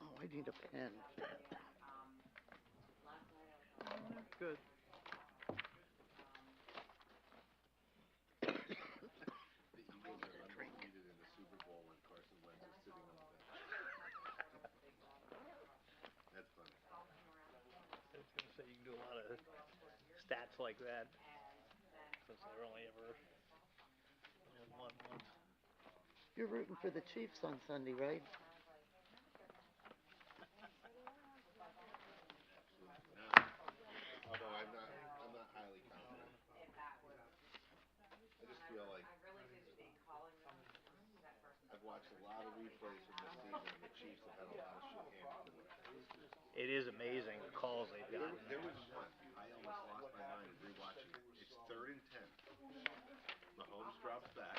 Oh, I need a pen. Good. The Eagles are undefeated in the Super Bowl when Carson Wentz is sitting on the bench. That's funny. I was gonna say you can do a lot of stats like that since they're only ever won once. You're rooting for the Chiefs on Sunday, right? Absolutely not. Although I'm not highly confident. I just feel like I've watched a lot of replays from this season, and the Chiefs have had a lot of shit handed to them. It is amazing the calls they've gotten. There was one I almost lost my mind rewatching it. It's 3rd and 10. Mahomes drops back,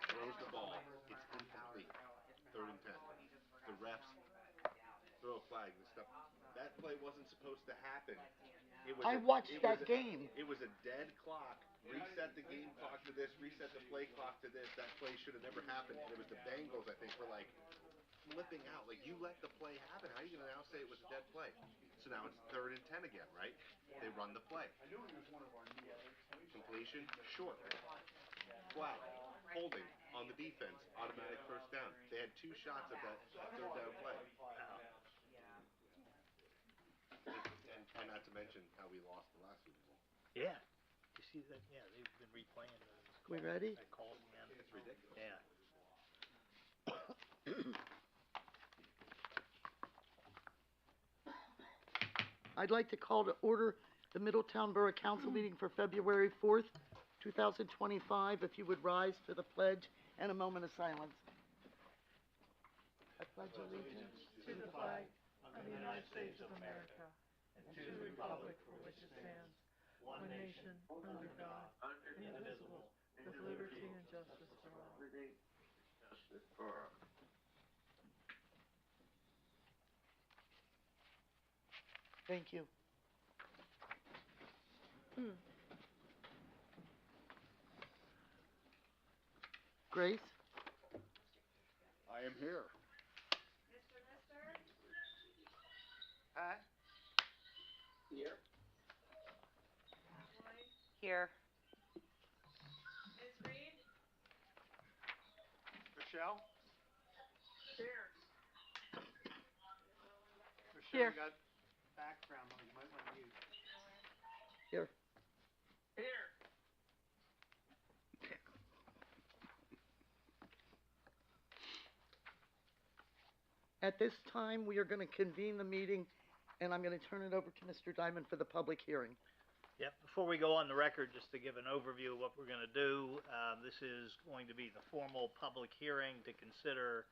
throws the ball. It's incomplete. 3rd and 10. The refs throw a flag and stuff. That play wasn't supposed to happen. I watched that game. It was a dead clock. Reset the game clock to this. Reset the play clock to this. That play should have never happened. And it was the Bengals, I think, were like flipping out. Like, you let the play happen. How are you going to now say it was a dead play? So now it's 3rd and 10 again, right? They run the play. Completion, short. Flag. Holding on the defense. Automatic first down. They had 2 shots at that 3rd down play. And not to mention how we lost the last Super Bowl. Yeah. You see that? Yeah, they've been replaying those. We ready? That calls again. It's ridiculous. Yeah. I'd like to call to order the Middletown Borough Council meeting for February 4th, 2025. If you would rise for the pledge and a moment of silence. I pledge allegiance To the flag of the United States of America and to the republic for which it stands, one nation, under God, indivisible, with liberty and justice for all. Thank you. Grace? I am here. Huh? Here. Here. Michelle? Michelle, Here. you got background noise. You might want to mute. Here. At this time, we are going to convene the meeting, and I'm going to turn it over to Mr. Diamond for the public hearing. Yep. Before we go on the record, just to give an overview of what we're going to do, this is going to be the formal public hearing to consider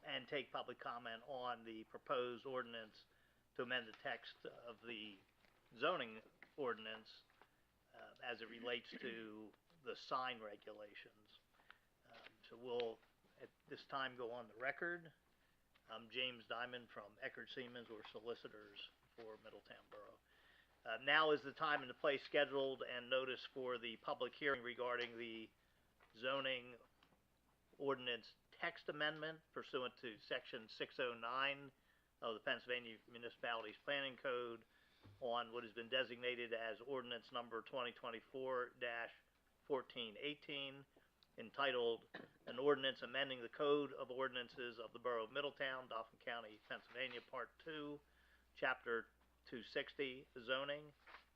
and take public comment on the proposed ordinance to amend the text of the zoning ordinance as it relates to the sign regulations. So we'll, at this time, go on the record. I'm James Diamond from Eckerd Siemens, or solicitors for Middletown Borough. Now is the time and the place scheduled and notice for the public hearing regarding the zoning ordinance text amendment pursuant to section 609 of the Pennsylvania Municipalities Planning Code on what has been designated as ordinance number 2024-1418, entitled An Ordinance Amending the Code of Ordinances of the Borough of Middletown, Dauphin County, Pennsylvania, Part 2, Chapter 260, Zoning,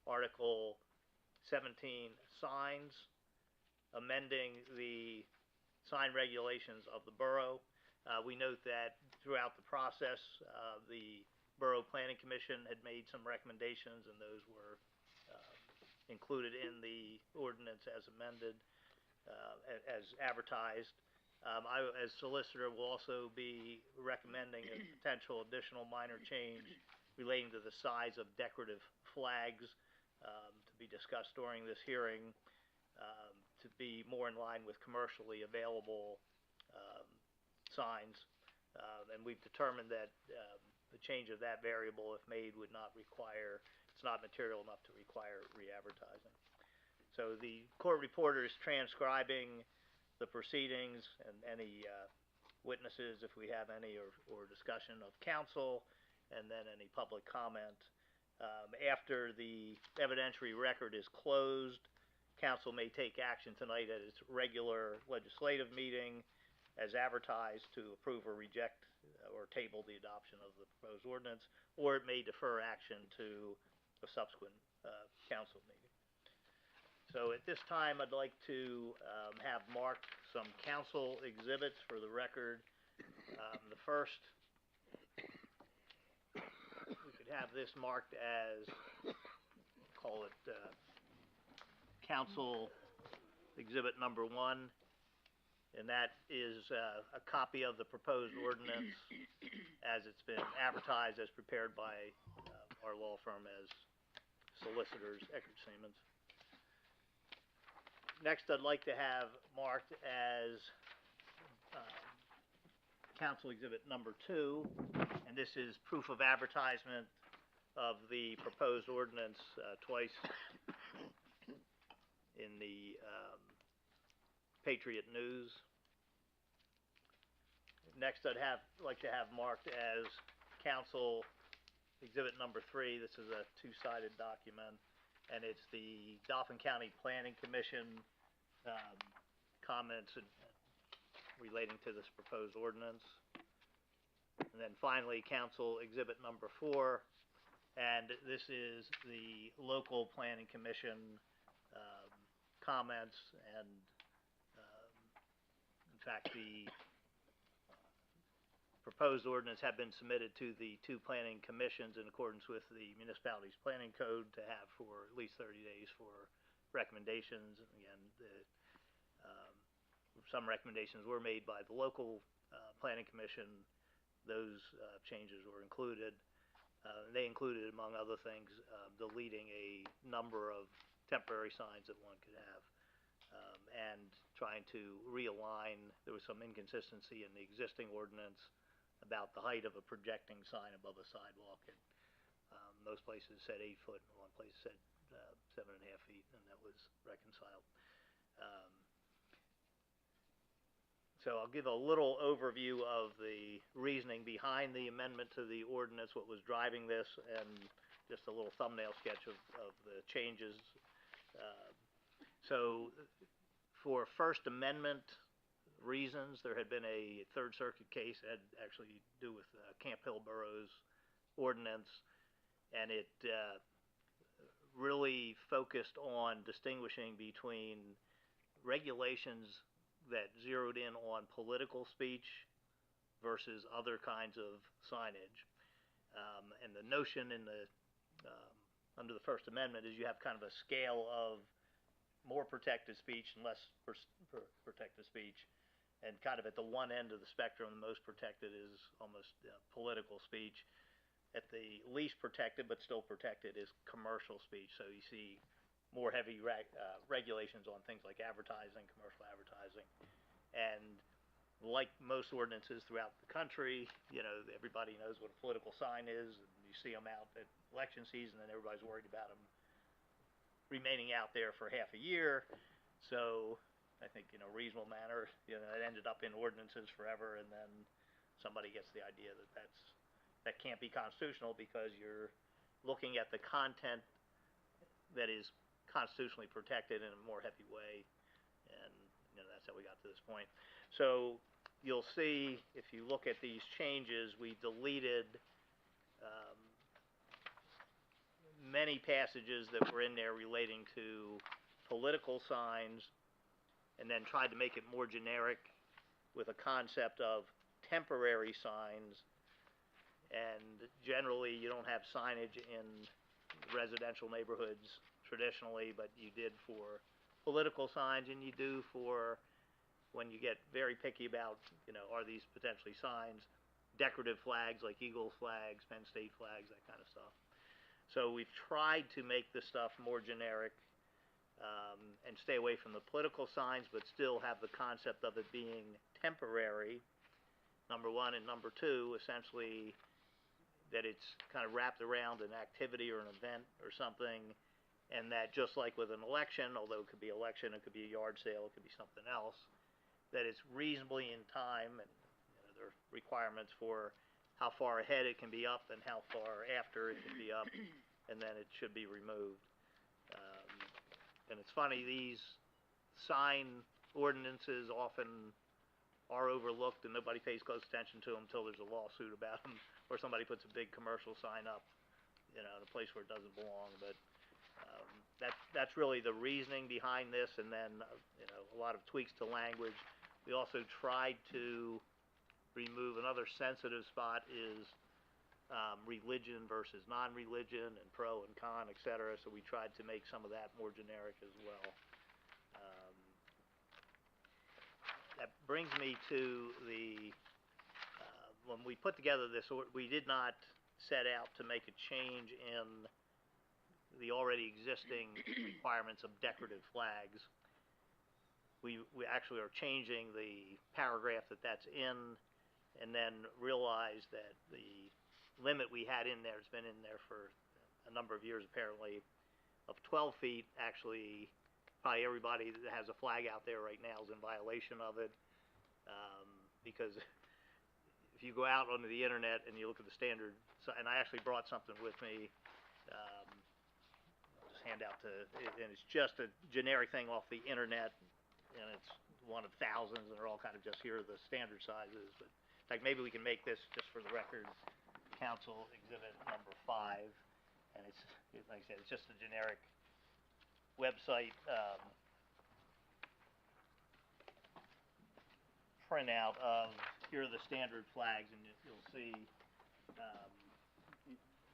Article 17, Signs, amending the sign regulations of the borough. We note that throughout the process, the Borough Planning Commission had made some recommendations, and those were included in the ordinance as amended, as advertised. I, as solicitor, will also be recommending a potential additional minor change relating to the size of decorative flags to be discussed during this hearing, to be more in line with commercially available signs. And we've determined that the change of that variable, if made, would not require it's not material enough to require re-advertising. So the court reporter is transcribing the proceedings and any witnesses, if we have any, or discussion of counsel, and then any public comment. After the evidentiary record is closed, council may take action tonight at its regular legislative meeting as advertised to approve or reject or table the adoption of the proposed ordinance, or it may defer action to a subsequent council meeting. So at this time, I'd like to have marked some council exhibits for the record. The first, we could have this marked as, call it council exhibit number 1, and that is a copy of the proposed ordinance as it's been advertised, as prepared by our law firm as solicitors, Eckert Siemens. Next, I'd like to have marked as council exhibit number 2, and this is proof of advertisement of the proposed ordinance twice in the Patriot News. Next, I'd like to have marked as council exhibit number 3. This is a two-sided document, and it's the Dauphin County Planning Commission comments relating to this proposed ordinance. And then finally, council exhibit number 4, and this is the local planning commission comments, and in fact, the proposed ordinance have been submitted to the 2 planning commissions in accordance with the municipality's planning code to have for at least 30 days for recommendations. And again, some recommendations were made by the local planning commission. Those changes were included. They included, among other things, deleting a number of temporary signs that one could have, and trying to realign. There was some inconsistency in the existing ordinance about the height of a projecting sign above a sidewalk. And, most places said 8 foot, and one place said 7.5 feet, and that was reconciled. So I'll give a little overview of the reasoning behind the amendment to the ordinance, what was driving this, and just a little thumbnail sketch of the changes. So for First Amendment reasons, there had been a Third Circuit case that had actually to do with Camp Hill Borough's ordinance, and it really focused on distinguishing between regulations that zeroed in on political speech versus other kinds of signage. And the notion in the under the First Amendment is you have kind of a scale of more protected speech and less protected speech, and kind of at the one end of the spectrum, the most protected is almost political speech. At the least protected, but still protected, is commercial speech. So you see more heavy regulations on things like advertising, commercial advertising. And like most ordinances throughout the country, you know, everybody knows what a political sign is, and you see them out at election season, and everybody's worried about them remaining out there for half a year. So I think, in a reasonable manner, you know, it ended up in ordinances forever, and then somebody gets the idea that that can't be constitutional because you're looking at the content that is constitutionally protected in a more heavy way, and you know, that's how we got to this point. So you'll see, if you look at these changes, we deleted many passages that were in there relating to political signs, and then tried to make it more generic with a concept of temporary signs. And generally, you don't have signage in residential neighborhoods traditionally, but you did for political signs, and you do for when you get very picky about, you know, are these potentially signs, decorative flags like Eagles flags, Penn State flags, that kind of stuff. So we've tried to make the stuff more generic, and stay away from the political signs, but still have the concept of it being temporary, number one, and number two, essentially that it's kind of wrapped around an activity or an event or something, and that just like with an election, although it could be election, it could be a yard sale, it could be something else, that it's reasonably in time, and there are requirements for how far ahead it can be up and how far after it can be up, and then it should be removed. And it's funny, these sign ordinances often are overlooked and nobody pays close attention to them until there's a lawsuit about them, or somebody puts a big commercial sign up, in a place where it doesn't belong. But that's really the reasoning behind this, and then a lot of tweaks to language. We also tried to remove another sensitive spot is religion versus non-religion, and pro and con, etc. So we tried to make some of that more generic as well. That brings me to the when we put together this, we did not set out to make a change in the already existing requirements of decorative flags. We actually are changing the paragraph that's in, and then realized that the limit we had in there has been in there for a number of years apparently, of 12 feet. Actually, probably everybody that has a flag out there right now is in violation of it, because if you go out onto the internet and you look at the standard, and I actually brought something with me, I'll just hand out and it's just a generic thing off the internet, and it's one of thousands, and they're all kind of just here are the standard sizes. But in fact, maybe we can make this, just for the record, Council Exhibit number 5, and it's, like I said, it's just a generic website printout of here are the standard flags, and you'll see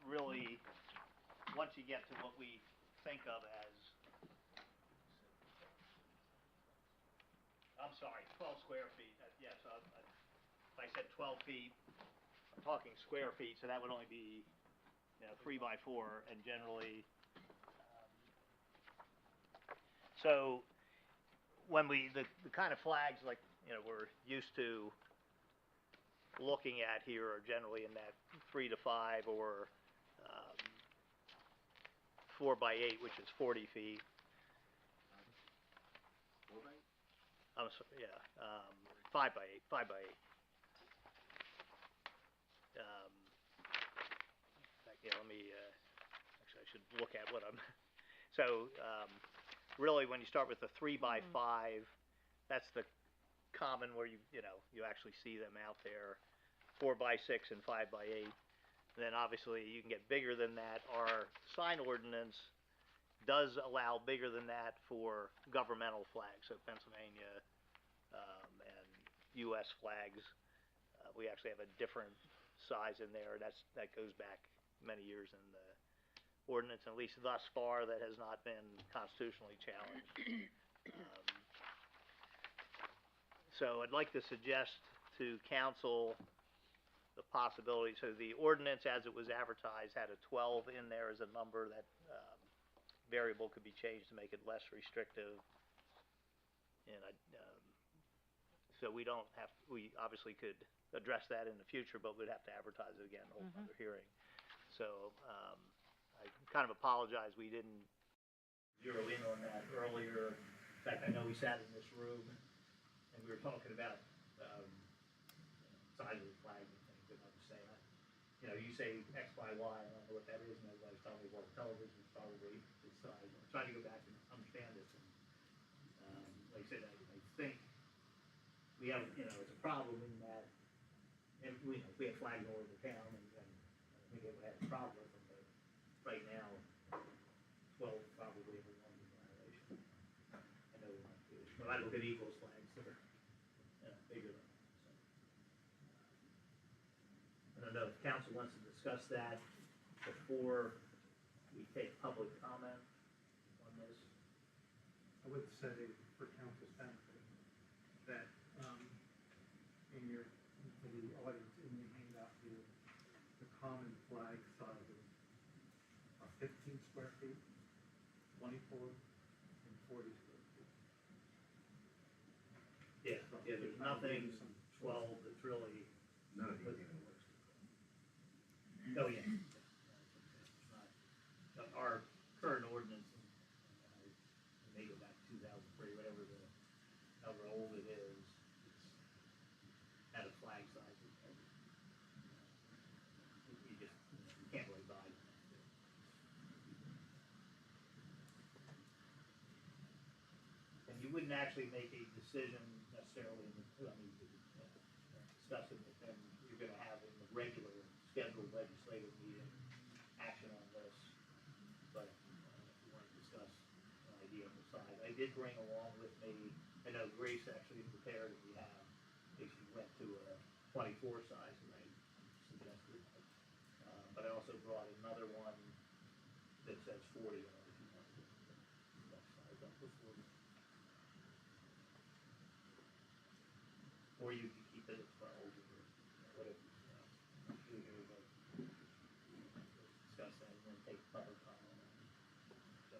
really once you get to what we think of as, I'm sorry, 12 square feet. Yes, if I said 12 feet, I'm talking square feet, so that would only be 3 by 4, and generally. So when the kind of flags like we're used to looking at here are generally in that 3 to 5 or 4 by 8, which is 40 feet. 4 by 8? I'm sorry, yeah, 5 by 8, 5 by 8. Let me, actually I should look at what I'm, so really when you start with the 3 by 5, that's the common where you actually see them out there. 4 by 6 and 5 by 8. Then obviously you can get bigger than that. Our sign ordinance does allow bigger than that for governmental flags, so Pennsylvania and U.S. flags. We actually have a different size in there. That goes back many years in the ordinance, at least thus far, that has not been constitutionally challenged. So I'd like to suggest to council the possibility, so the ordinance as it was advertised had a 12 in there as a number. That variable could be changed to make it less restrictive. And so we obviously could address that in the future, but we'd have to advertise it again, hold another hearing. So I kind of apologize we didn't zero in on that earlier. In fact, I know we sat in this room and we were talking about size of the flag and things, and I was saying, you say X by Y, I don't know what that is, and everybody's telling me, well, television is probably this size. I'm trying to go back and understand this, and like I said, I think we have, it's a problem in that, and we have flags all over the town, and I think it would have a problem with them, but right now, 12 probably everyone's in violation. I know, when I look at Eagles flags, they're bigger than that. So. I don't know if council wants to discuss that before we take public comment on this. I would say for council's benefit that in the audience, in your handout here, the common flag sizes are 15 square feet, 24, and 40 square feet. Yeah, there's nothing 12 that's really. None of these even works. Oh, yeah. It's not, our current ordinance, may go back to 2003, however old it is, it's at a flag size. You just can't really buy it. And you wouldn't actually make a decision necessarily, discuss it with them. You're gonna have in the regular scheduled legislative meeting, action on this. But, if you wanna discuss an idea on the side, I did bring along with me, I know Grace actually prepared, and we have, if she went to a 24 size, and I suggested. But I also brought another one that says 40 on it, if you want to that size up to 40. Or you can keep it at 12, or whatever, discuss that, and then take public comment on it. So,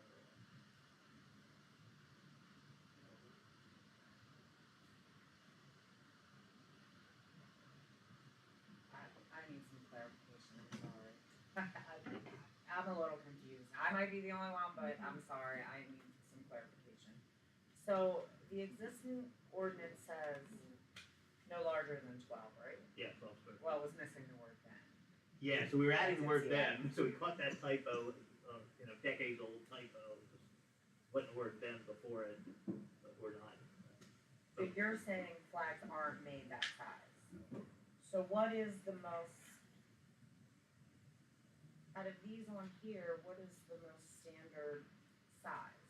I need some clarification, I'm sorry. I'm a little confused. I might be the only one, but I'm sorry, I need some clarification. So, the existing ordinance says no larger than 12, right? yeah, 12 square. Well, it was missing the word then. Yeah, so we were adding the word Yeah. then, so we caught that typo, decades old typo, putting the word then before it, but we're not. But you're saying flags aren't made that size. So what is the most, out of these on here, what is the most standard size?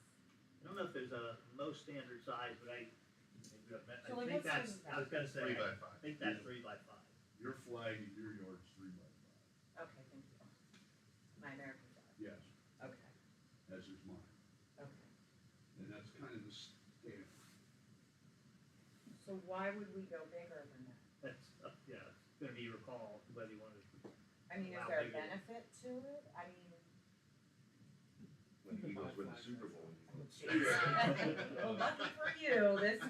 I don't know if there's a most standard size, but I So like think what that's, size is that? I was gonna say, 3 by 5. I think that's 3 by 5. Your flag in your yard's 3 by 5. Okay, thank you. My American flag, Yes, okay, as is mine. okay. And that's kind of the standard. So why would we go bigger than that? That's, yeah, it's gonna be your call, whether you wanna. I mean, is Wow, there a bigger. benefit to it? I mean. When the Eagles win the Super Bowl. Well, lucky for you, this.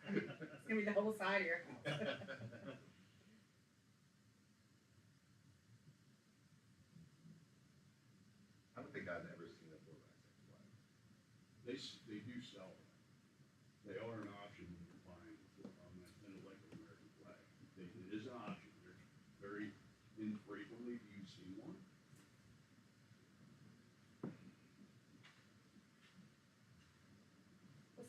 It's gonna be the whole side of your house. I don't think I've ever seen a 4 by 6 flag. They do sell them. They are an option when you're buying an American flag. It is an option. There's very infrequently do you see one.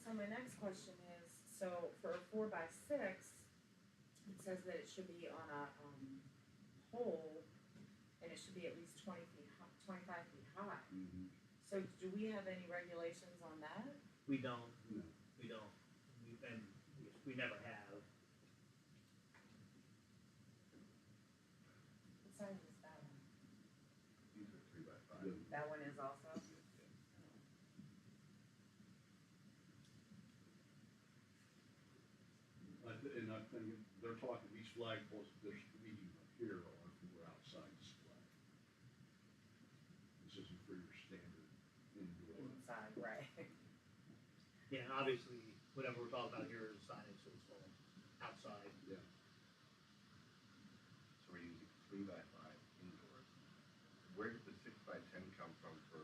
So my next question is, so for a 4 by 6, it says that it should be on a, pole, and it should be at least 25 feet high. Mm-hmm. So do we have any regulations on that? We don't, No. we don't, and we never have. What size is that one? These are 3 by 5. That one is also? And I think they're talking, these flagpoles, they're speaking up here are for outside display. This isn't for your standard indoor. Inside, right. Yeah, and obviously, whatever we're talking about here is signage, so it's all outside. Yeah. So we're using 3 by 5 indoors. Where did the 6 by 10 come from for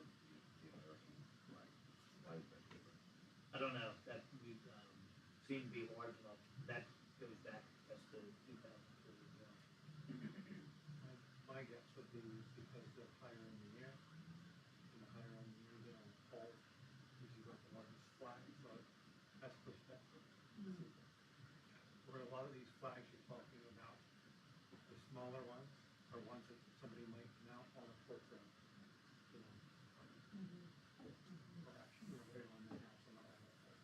the American flag? Why is that different? I don't know, that we, seem to be large enough, that goes back as to 2003 as well. My guess would be because they're higher in the air, and the higher in the air they're on the pole, because you've got the largest flag, so that's perspective. Where a lot of these flags you're talking about, the smaller ones, are ones that somebody might mount on a portrait, or actually right on the house and not on a pole.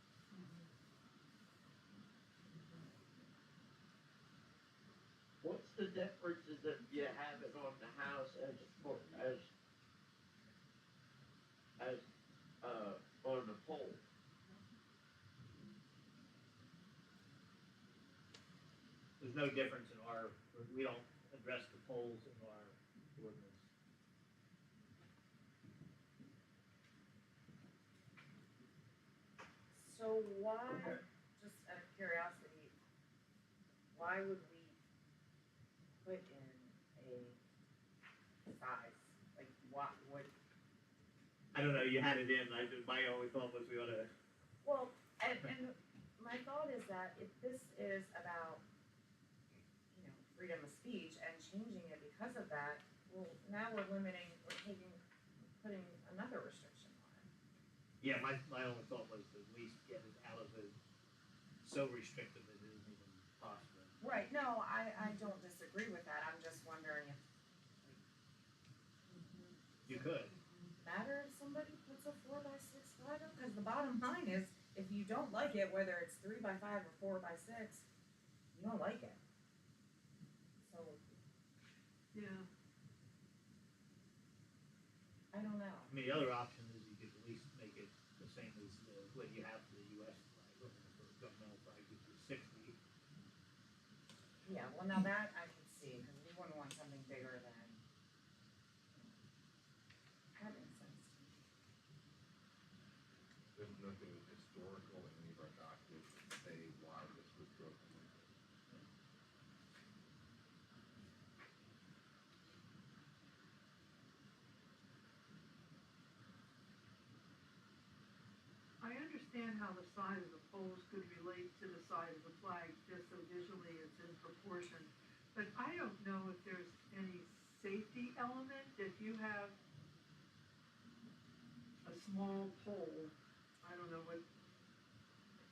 What's the differences if you have it on the house as on the pole? There's no difference in we don't address the poles in our ordinance. So why, just out of curiosity, why would we put in a size? Like, what, I don't know, you had it in, my only thought was we oughta, well, and my thought is that if this is about, you know, freedom of speech and changing it because of that, well, now we're putting another restriction on it. yeah, my only thought was to at least get it out of the, so restrictive that it isn't even possible. Right, no, I don't disagree with that, I'm just wondering if, You could, matter if somebody puts a 4x6 flag up, cause the bottom line is, if you don't like it, whether it's 3x5 or 4x6, you don't like it. So, Yeah. I don't know. I mean, the other option is you could at least make it the same as what you have for the US flag, or for the governmental flag, which is 60. Yeah, well, now that I can see, cause we wouldn't want something bigger than. That makes sense to me. There's nothing historical in any of our documents that say why this was broken. I understand how the side of the poles could relate to the side of the flag, just so visually it's in proportion. But I don't know if there's any safety element if you have a small pole, I don't know what,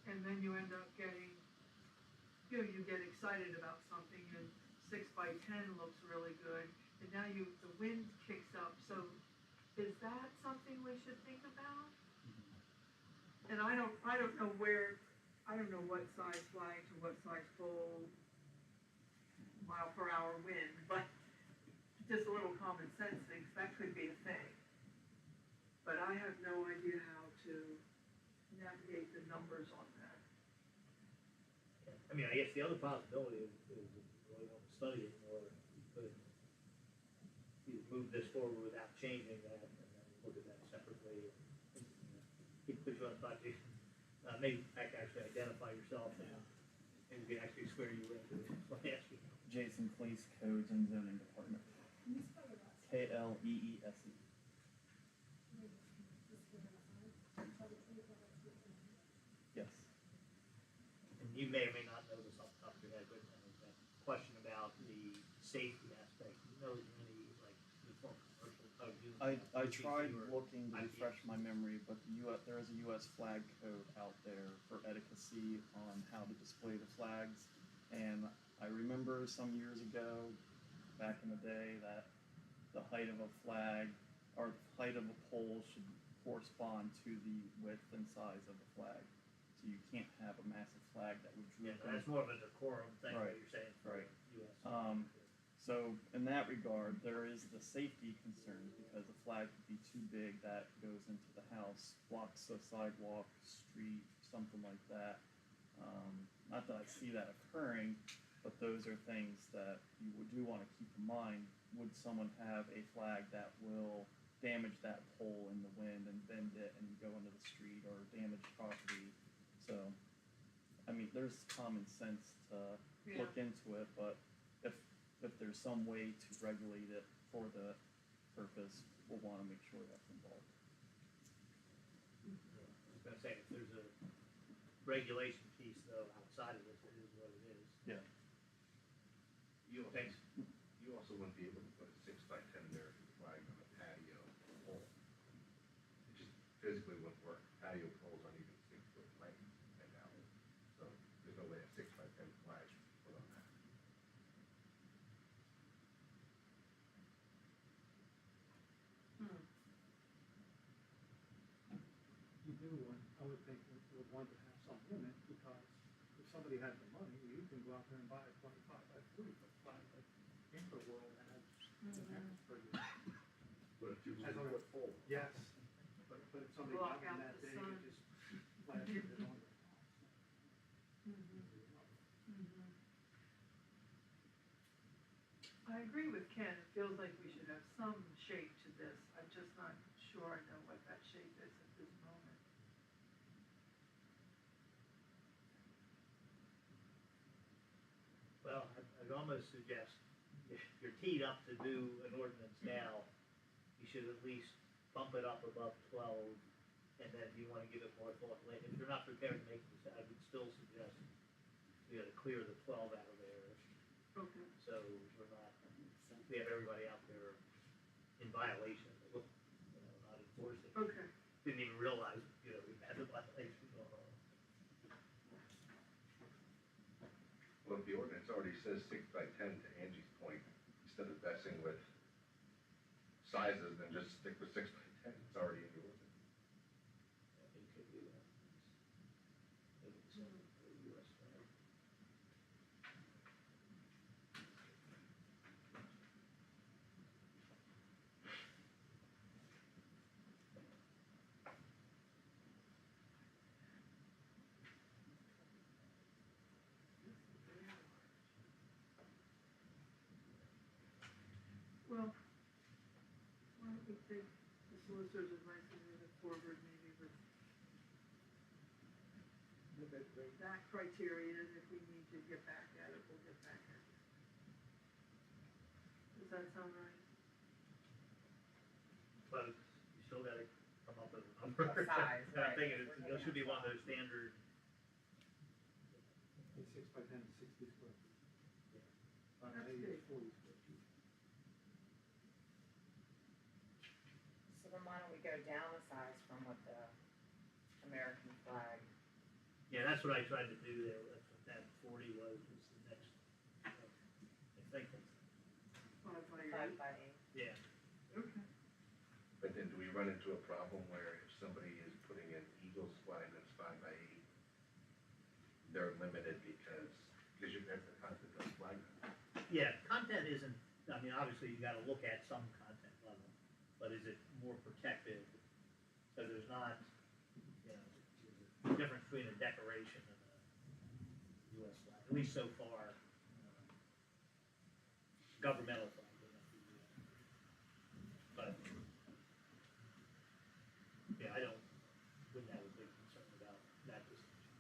and then you end up getting, you get excited about something and 6x10 looks really good, and now the wind kicks up, so is that something we should think about? And I don't know what size flag to what size pole, mile per hour wind, but just a little common sense thinks that could be a thing. But I have no idea how to navigate the numbers on that. I mean, I guess the other possibility is if you really want to study it more, you could either move this forward without changing that, and then look at that separately. You put you on a spot, maybe actually identify yourself, and we can actually swear you in. Let me ask you. Jason Cleese, Codes and Zoning Department. Kleese. Yes. And you may or may not know this off the top of your head, but that question about the safety aspect, you know, any like uniform commercial tug units? I tried or looking to IPs? refresh my memory, but there is a U.S. flag code out there for etiquette on how to display the flags. And I remember some years ago, back in the day, that the height of a flag or the height of a pole should correspond to the width and size of the flag. So you can't have a massive flag that would Yeah, droop. that's more of a decorum thing, what Right, you're saying for right. US. So in that regard, there is the safety concerns because a flag could be too big that goes into the house, blocks a sidewalk, street, something like that. Not that I see that occurring, but those are things that you do want to keep in mind. Would someone have a flag that will damage that pole in the wind and bend it and go into the street or damage property? So, I mean, there's common sense to look into it, but if there's some way to regulate it for the purpose, we'll want to make sure that's involved. I was gonna say, if there's a regulation piece though outside of this, it is what it is. Yeah. You also, Thanks. you also wouldn't be able to put a 6x10 American flag on a patio pole. It just physically wouldn't work. Patio poles aren't even 6 foot length right now. So there's no way a 6x10 flag should be put on that. You do want, I would think, would want to have some limit, because if somebody had the money, you can go out there and buy a 25x30 foot flag like Interworld has in Harrisburg. But if you As a- foot pole. Yes, but if somebody Block got out that the day, sun. you just flash it on the. I agree with Ken, it feels like we should have some shape to this, I'm just not sure I know what that shape is at this moment. Well, I'd almost suggest if you're teed up to do an ordinance now, you should at least bump it up above 12, and then if you wanna give it more thought later, if you're not prepared to make this, I would still suggest we gotta clear the 12 out of there, Okay. so we're not, we have everybody out there in violation, not enforcing. Okay. Didn't even realize, we had the violation going on. Well, if the ordinance already says 6x10, to Angie's point, instead of messing with sizes, then just stick with 6x10, it's already in the ordinance. I think it could be that. Maybe it's in the US flag. Well, why don't we take the solicitor's advice and move it forward maybe with that criteria, and if we need to get back at it, we'll get back at it. Does that sound right? But you still gotta come up with a number. A size, And I'm right, thinking if we're it should be gonna one of those standard, A 6x10 is 60 square feet. On That's an 80 big. is 40 square feet. So then why don't we go down a size from what the American flag, yeah, that's what I tried to do there, that's what that 40 was the next, I think that's, 5 by 8? 5 by 8? yeah. Okay. But then do we run into a problem where if somebody is putting an Eagles flag that's 5x8, they're limited because you have the content of the flag? Yeah, content isn't, I mean, obviously you gotta look at some content level, but is it more protected? So there's not, there's a difference between a decoration and a US flag, at least so far. Governmental flag, but, yeah, I wouldn't have a big concern about that distinction.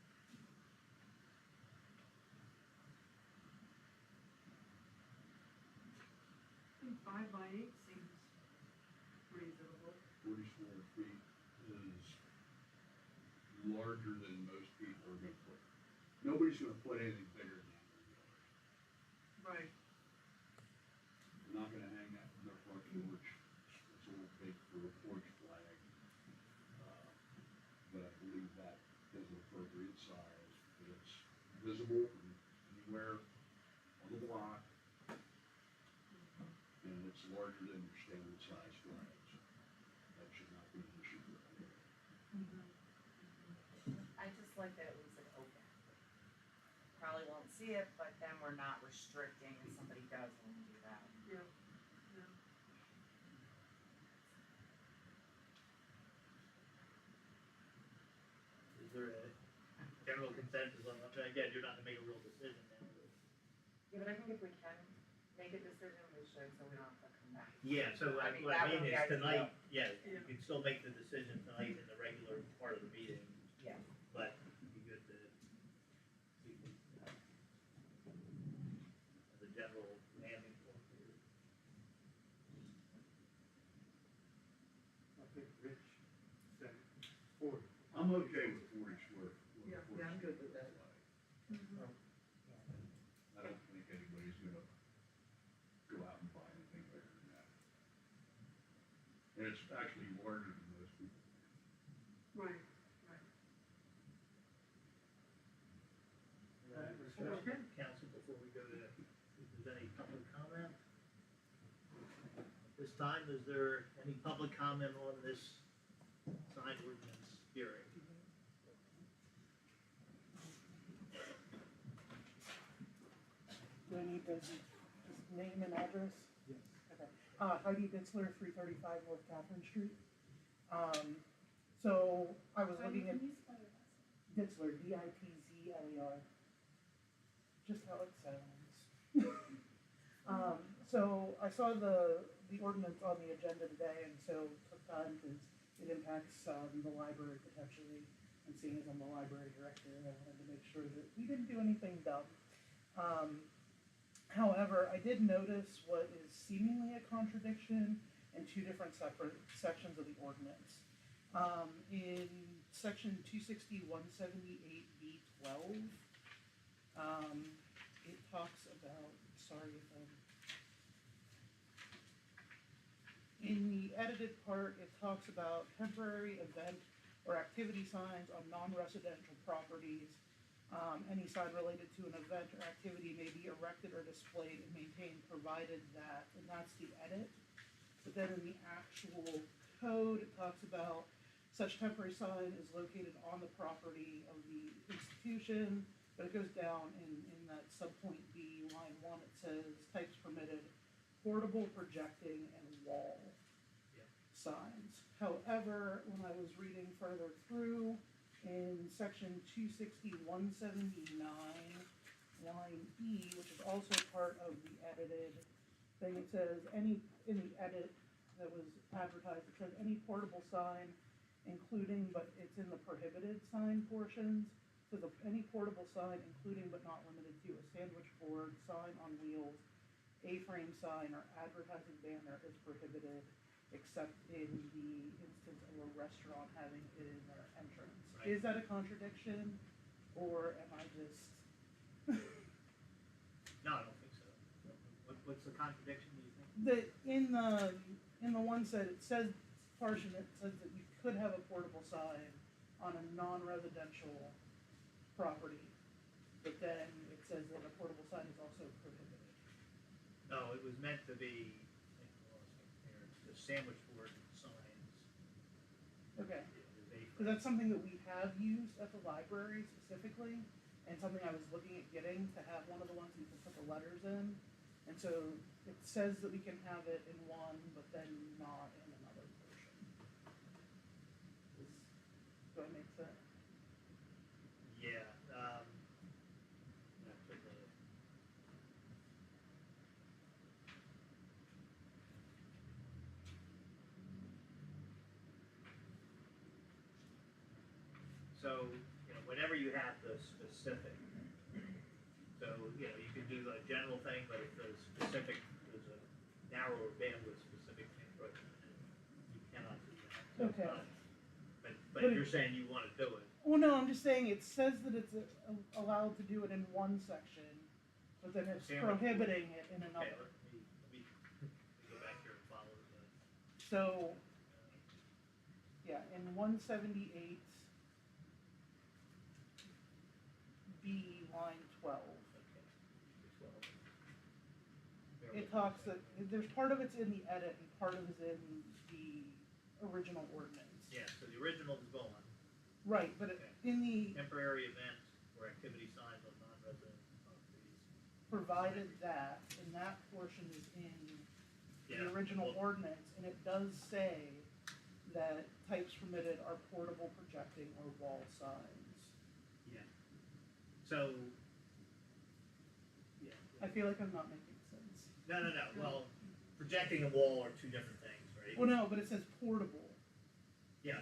I think 5 by 8 seems reasonable. 40 square feet is larger than most people are gonna put. Nobody's gonna put anything bigger than their yard. Right. They're not gonna hang that in their front porch. It's a little big for a porch flag. But I believe that is an appropriate size. It's visible from anywhere on the block. And it's larger than your standard size flags. That should not be an issue. I just like that it leaves it open. Probably won't see it, but then we're not restricting if somebody does want to do that. Yeah. Yeah. Is there a general consensus on, again, you're not gonna make a real decision now. Yeah, but I think if we can make a decision, we should, so we don't have to come back. Yeah, so I mean, what that I mean would be is ideal. tonight, yeah, Yeah. you can still make the decision tonight in the regular part of the meeting, Yeah. but it'd be good to see the general landing point here. I think Rich said 40. I'm okay with 40 square. Yeah, foot yeah, I'm good with that. flag. Mhm. I don't think anybody's gonna go out and buy anything bigger than that. And it's actually larger than most people. Right, right. Discussion, council, before we go to, if there's any public comment? At this time, is there any public comment on this sign ordinance hearing? Do I need to just name and address? Yes. Okay. Heidi Ditzler, 335 North Catherine Street. So I was looking at Ditzler, Ditzler, just how it sounds. So I saw the ordinance on the agenda today, and so took time because it impacts the library potentially. And seeing as I'm the library director, I wanted to make sure that we didn't do anything dumb. However, I did notice what is seemingly a contradiction in two different separate sections of the ordinance. In section 260-178B12, it talks about, sorry if I'm, in the edited part, it talks about temporary event or activity signs on non-residential properties. Any sign related to an event or activity may be erected or displayed and maintained provided that, and that's the edit. But then in the actual code, it talks about such temporary sign is located on the property of the institution, but it goes down in that subpoint B, line 1, it says types permitted, portable, projecting, and wall signs. However, when I was reading further through, in section 260-179, line E, which is also part of the edited thing, it says any, in the edit that was advertised, it says any portable sign, including, but it's in the prohibited sign portions, so any portable sign, including but not limited to a sandwich board, sign on wheels, A-frame sign, or advertising banner is prohibited, except in the instance of a restaurant having it in their entrance. Right. Is that a contradiction, or am I just? No, I don't think so. What's the contradiction, do you think? That in the ones that it says, portion, it says that you could have a portable sign on a non-residential property, but then it says that a portable sign is also prohibited. No, it was meant to be, I think it was here, the sandwich board signs. Okay. The Because that's something that we have used at the library specifically, and something I was looking at getting to have one of the ones we can put the letters in. And so it says that we can have it in one, but then not in another portion. Do I make sense? Yeah, after the, so, you know, whenever you have the specific, so, you know, you can do the general thing, but if the specific, there's a narrower bandwidth specific thing, right, you cannot do that. So it's Okay. not- But But you're saying you wanna do it. Well, no, I'm just saying it says that it's allowed to do it in one section, but then it's Sandwich board. prohibiting it in Okay, another. let me go back here and follow the. So, yeah, in 178 B, line 12, it talks that there's part of it's in the edit and part of it's in the original ordinance. Yeah, so the original is gone. Right, but Okay. in the Temporary events or activity signs on non-resident properties. provided that, and that portion is in Yeah, the original well- ordinance, and it does say that types permitted are portable, projecting, or wall signs. Yeah. So, yeah. I feel like I'm not making sense. No, well, projecting a wall are two different things, right? Well, no, but it says portable. Yeah,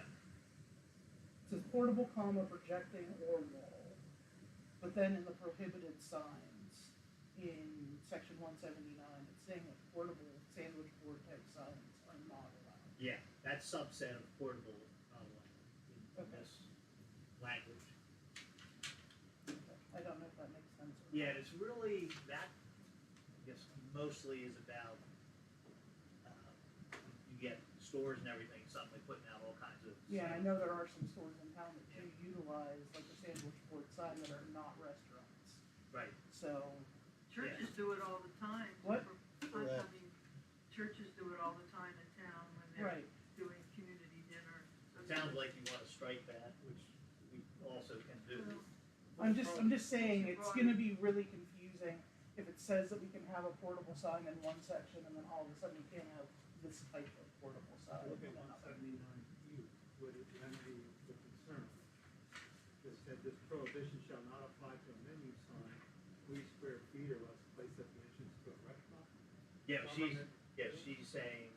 It says portable, comma, projecting, or wall. But then in the prohibited signs, in section 179, it's saying that portable sandwich board type signs are not allowed. yeah, that's subset of portable, in Okay. this language. I don't know if that makes sense or Yeah, not. it's really, that, I guess, mostly is about, you get stores and everything, suddenly putting out all kinds of. Yeah, I know there are some stores in town that do utilize like the sandwich board sign that are not restaurants. Right, So, Churches do it all the time. What? I mean, churches do it all the time in town when they're right, doing community dinner. sounds like you wanna strike that, which we also can do. I'm just saying, it's gonna be really confusing if it says that we can have a portable sign in one section and then all of a sudden we can't have this type of portable sign. Look at in another. 179U, would it remedy the concern? It said this prohibition shall not apply to a menu sign 3 square feet or less placed at the entrance to a restaurant. Yeah, she's saying,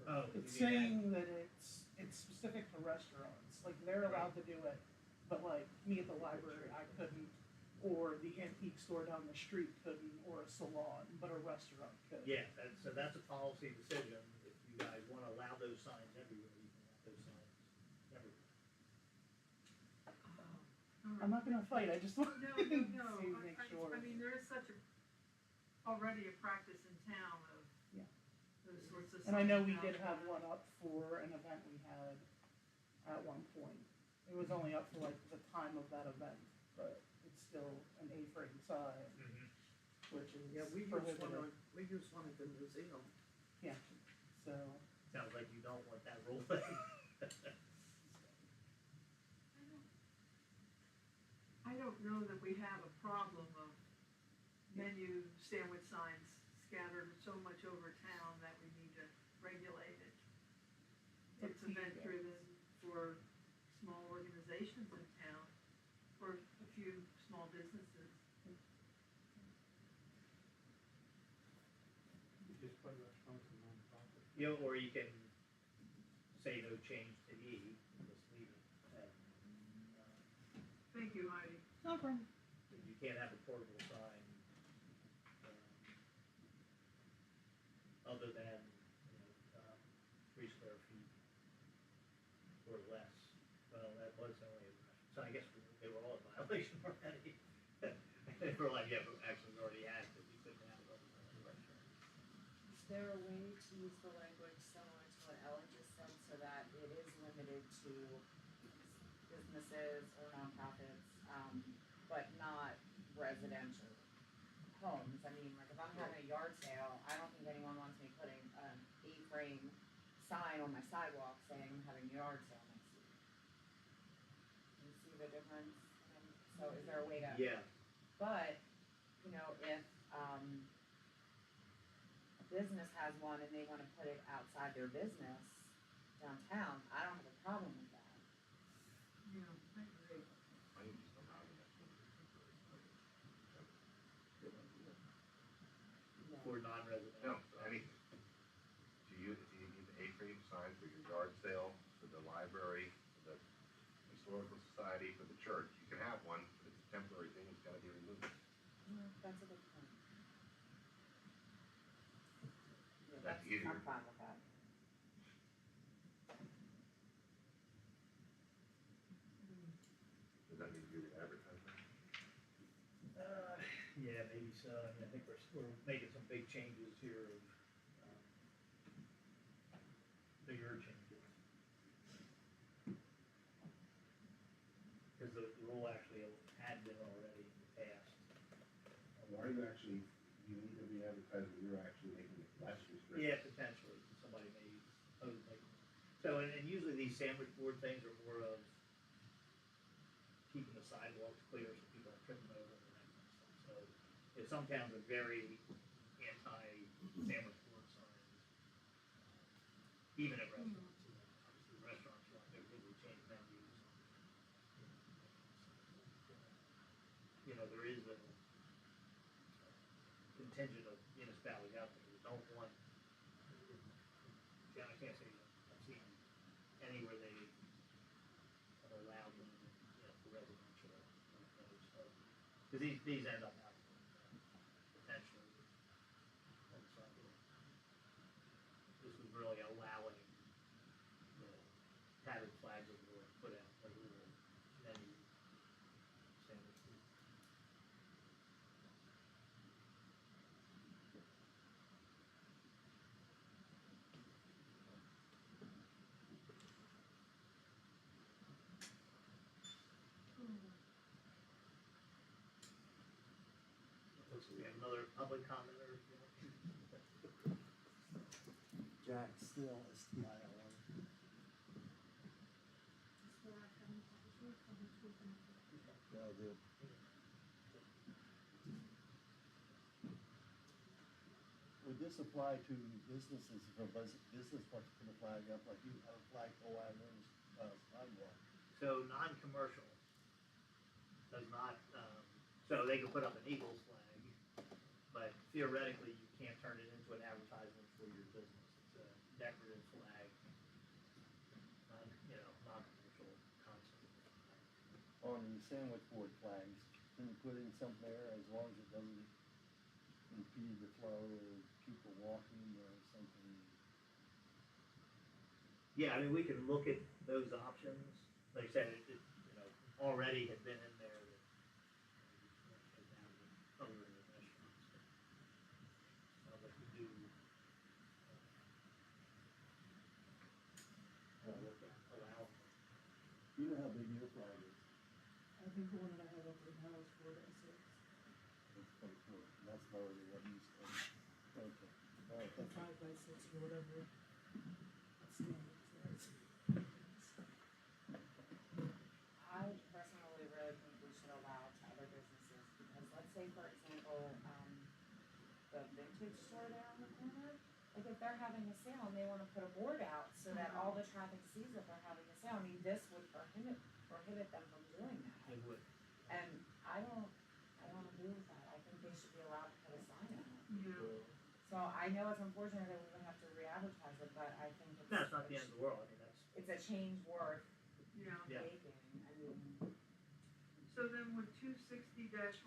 oh. you It's mean that- saying that it's specific to restaurants, like they're allowed to do it, but like me at the library, I couldn't or the antique store down the street couldn't, or a salon, but a restaurant could. Yeah, so that's a policy decision. If you guys wanna allow those signs everywhere, you can have those signs everywhere. I'm not gonna fight, I just want No, to no, make sure. I mean, there is such already a practice in town of Yeah. those sorts of. And I know we signs did out have one up for an event we had at one point. It was only up for like the time of that event, but it's still an A-frame sign, which is Yeah, we use prohibited. we use one at the museum. Yeah, so, Sounds like you don't want that rule thing. I don't know that we have a problem of menu sandwich signs scattered so much over town that we need to regulate it. It's up It's to you event guys. driven for small organizations in town, for a few small businesses. Just put restaurants and nonprofit. You know, or you can say no change to E, and just leave it at, Thank you, Heidi. no problem. you can't have a portable sign, other than, 3 square feet or less. Well, that was only, so I guess they were all in violation already. They were like, yeah, but actually we already had it, we couldn't have it on the restaurant. Is there a way to use the language similar to what Ellen just said, so that it is limited to businesses or nonprofits, but not residential homes? I mean, like, if I'm having a yard sale, I don't think anyone wants me putting an A-frame sign on my sidewalk saying I'm having a yard sale next week. Do you see the difference? So is there a way to? Yeah, But, you know, if, a business has one and they wanna put it outside their business downtown, I don't have a problem with that. Yeah, I agree. I think just allow them that. for non-residential. No, anything. Do you, if you need the A-frame sign for your yard sale, for the library, for the historical society, for the church, you can have one, but it's a temporary thing, it's gotta be removed. That's a good point. Yeah, That's easier. I'm fine with that. Does that need to be re-advertised? Yeah, maybe so. I mean, I think we're making some big changes here of, bigger changes. Cause the rule actually had been already in the past. Or are you actually, you need to re-advertise when you're actually making it less restrictive? Yeah, potentially, somebody may oppose it. So, and usually these sandwich board things are more of keeping the sidewalks clear so people aren't tripping over and that kind of stuff. So, if some towns are very anti-sandwich board signs, even at restaurants, obviously restaurants, they're really change menus. You know, there is a contingent of municipalities out there who don't want, yeah, I can't say I've seen anywhere they have allowed them, for residential, so. Cause these end up having, potentially, this was really allowing the tattered flags of war put out a little menu sandwich food. Looks like we have another public commenter. Jack Steele, S-T-I-L-E. Yeah, I do. Would this apply to businesses, if a business wants to put a flag up, like you have a flag go out on sidewalk? So non-commercial does not, so they can put up an Eagles flag, but theoretically you can't turn it into an advertisement for your business. It's a decorative flag, non-commercial concept. On the sandwich board flags, can you put in something there as long as it doesn't impede the flow of people walking or something? Yeah, I mean, we can look at those options. Like I said, it you know, already had been in there that, other than the restaurants. Sounds like we do. Allow. You know how big your flag is? I think the one that I have up right now is 4x6. It's quite cool. That's lower than what you said. Okay. All right, Or thank you. 5x6 or whatever. That's standard size. I personally really think we should allow to other businesses, because let's say, for example, the vintage store there on the corner, like if they're having a sale and they wanna put a board out so that all the traffic sees that they're having a sale, I mean, this would prohibit them from doing that. It would. And I don't agree with that. I think they should be allowed to put a sign out. Yeah. So I know it's unfortunate that we would have to re-advertise it, but I think it's. That's not the end of the world. I mean, that's. It's a change worth Yeah. Yeah. making. I mean, So then would 260-179